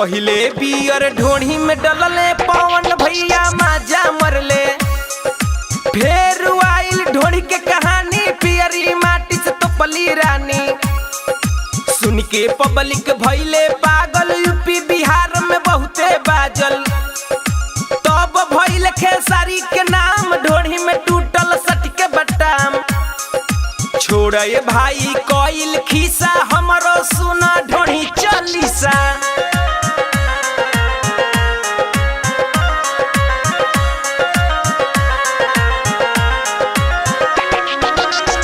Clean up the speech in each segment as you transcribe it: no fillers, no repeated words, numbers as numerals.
पहिले बियर ढोढ़ी में डलले पवन भैया माजा मरले। फेर आइल ढोढ़ी के कहानी पियरी माटी से तो पली रानी। सुन के पब्लिक भइले पागल यूपी बिहार में बहुते बाजल। तब भइल खेसारी के नाम ढोढ़ी में टूटल सट के बटाम। छोड़े भाई कोइल खीसा हमरो सुना ढोढ़ी चालीसा।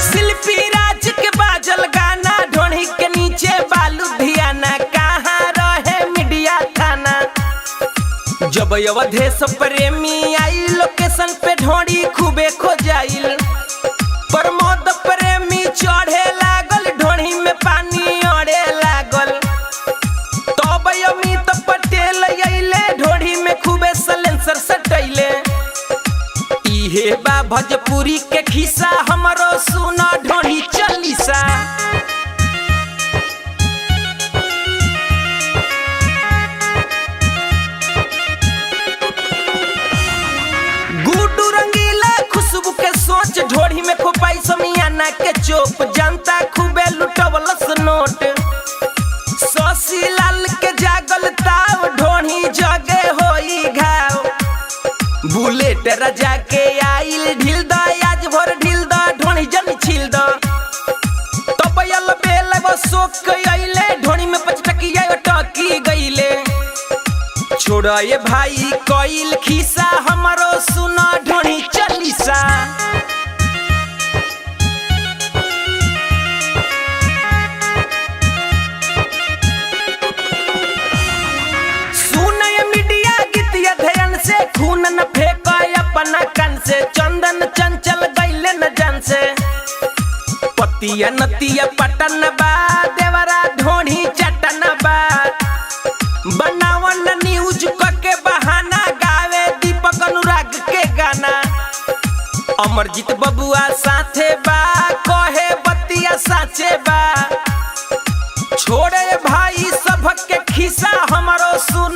शिल्पी राज के बाजल गाना ढोढ़ी के नीचे बालू धियाना। कहाँ रहे मीडिया थाना जब अवधेश प्रेमी आई लोकेशन पे ढोढ़ी खूबे खोजाइल। प्रमोद प्रेमी चढ़े लागल ढोढ़ी में पानी अड़े लागल। तब अमित पटेल अइले ढोढ़ी में खूबे सलेंसर सटैले। इहे बा भोजपुरी के खिस्सा हमरो सुना ढोढ़ी चालीसा। गुड्डू रंगीला खुशबू के सोच ढोढ़ी में खोपाई समियाना के चोप। जनता खूबे लुटवलस नोट। शशि लाल के जागल ताव ढोढ़ी जगे होई घाव। बुलेट राजा के आइल ढील द आज भर ढील द ढोढ़ी जन छील द। तब यल बेल वो सोक आइले ढोढ़ी में पचटकिया टकी गइले। छोड़े भाई कोइल खीसा हमरो सुना ढोढ़ी चालीसा। सुने मीडिया गीतिया ध्यान से खून न फेंको अपना कान से। चंदन चंचल गइले न जान से। पतिया नतिया पटन बा देवरा ढोढ़ी चटन बा। बनावन न्यूज के बहाना गावे दीपक अनुराग के गाना। अमरजीत बबुआ साथे बा कहे बतिया साचे बा। छोड़े भाई सबक के खिस्सा हमरो सुन